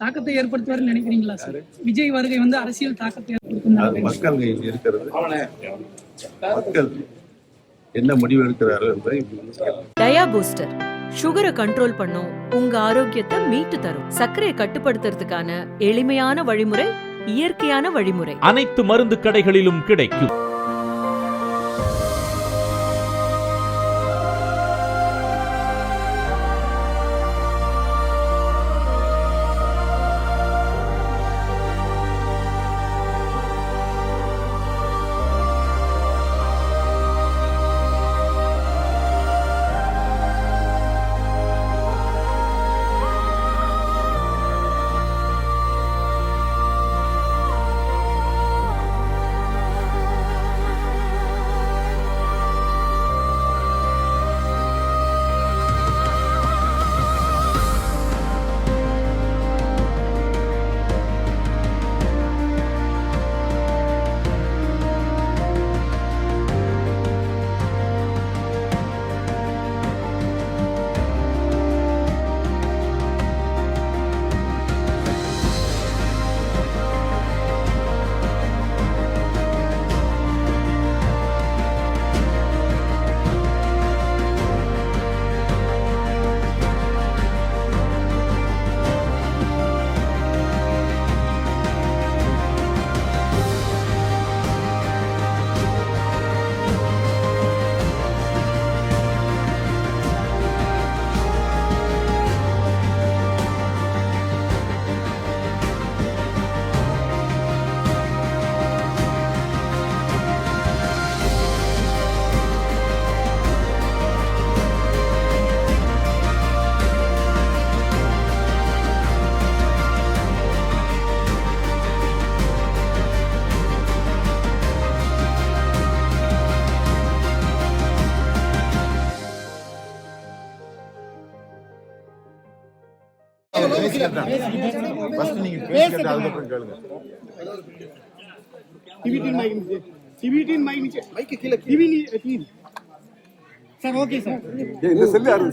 தாக்கத்தை ஏற்படுத்துவார்னு நினைக்கிறீங்களா சார்? விஜய் வருகை வந்து அரசியல் தாக்கத்தை ஏற்படுத்தும். மக்கள் இருக்கிறது, மக்கள் என்ன முடிவு எடுக்கிறார்கள் என்பதை. டயா பூஸ்டர் சுகரை கண்ட்ரோல் பண்ணும், உங்க ஆரோக்கியத்தை மீட்டு தரும். சர்க்கரையை கட்டுப்படுத்துறதுக்கான எளிமையான வழிமுறை, இயற்கையான வழிமுறை. அனைத்து மருந்து கடைகளிலும் கிடைக்கும்.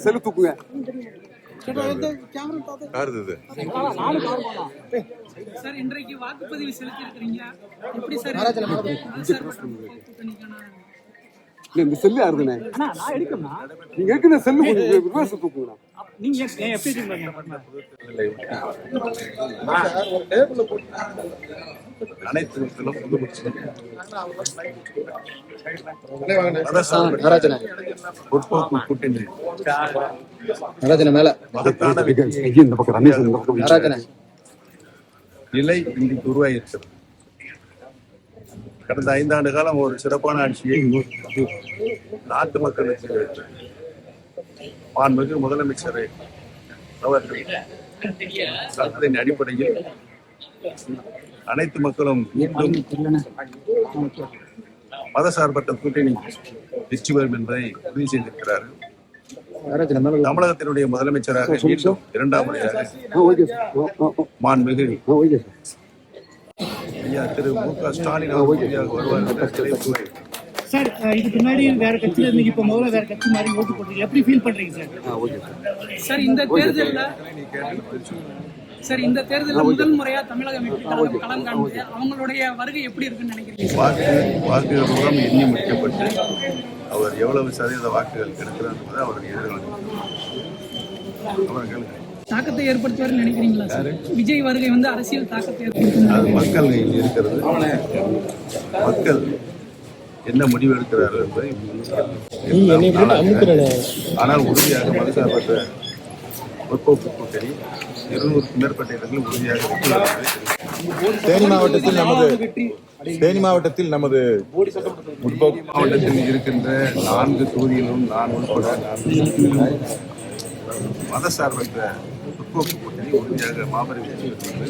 செல்லு தூக்குங்க. சார், இன்றைக்கு வாக்குப்பதிவு செலுத்தி இருக்கிறீங்க, எப்படி சார்? இந்த செல்லு யாருதுண்ணே? நீங்க எடுக்கிற செல்லு ரிவர்ஸ் தூக்குங்கண்ணா. அனைத்து கூட்டணி நிலை இன்றைக்கு உருவாகியிருக்கிறது. கடந்த 5 ஆண்டு காலம் ஒரு சிறப்பான ஆட்சியை நாட்டு மக்களுக்கு மாண்புமிகு முதலமைச்சர் அவர்கள் சட்டத்தின் அடிப்படையில் அனைத்து மக்களும் மீண்டும் மதசார்பற்ற கூட்டணி வெற்றி பெறும் என்பதை உறுதி செய்திருக்கிறார்கள். தமிழகத்தினுடைய முதலமைச்சராக மீண்டும் 2ஆம் முறையாக மாண்புமிகு ஐயா திரு மு.க. ஸ்டாலின் வருவார். சார், இதுக்கு முன்னாடி வேற கட்சியில இருந்தீங்க, இப்ப முதல்ல வேற கட்சி மாதிரி ஓட்டு போடுறீங்க, எப்படி ஃபீல் பண்றீங்க சார்? சார், இந்த தேர்தல்ல முதல் முறையா தமிழக வெற்றி கழகம் களங்காண்டு அவங்களுடைய வருகை எப்படி இருக்குன்னு நினைக்கிறீங்க? வாக்குகள் மூலம் எண்ணி முடிக்கப்பட்டு அவர் எவ்வளவு சதவீத வாக்குகள் கிடைக்கிறார் என்பது அவருடைய எதிர்காலம். தாக்கத்தை ஏற்படுத்துவார்னு நினைக்கிறீங்களா சார்? விஜய் வருகை வந்து அரசியல் தாக்கத்தை ஏற்படுத்தும். அது மக்கள் இருக்கிறது, மக்கள் என்ன முடிவு எடுக்கிறார்கள் என்பதை. ஆனால் உறுதியாக மதசார்பற்ற முற்போக்கு கூட்டணி 200க்கும் மேற்பட்ட இடங்களில் உறுதியாக தேனி மாவட்டத்தில் நமது முற்போக்கு மாவட்டத்தில் இருக்கின்ற 4 தொகுதிகளிலும் நான் உட்பட 4 மதசார்பற்ற முற்போக்கு கூட்டணி உறுதியாக மாபெரும் வெற்றி பெற்றது.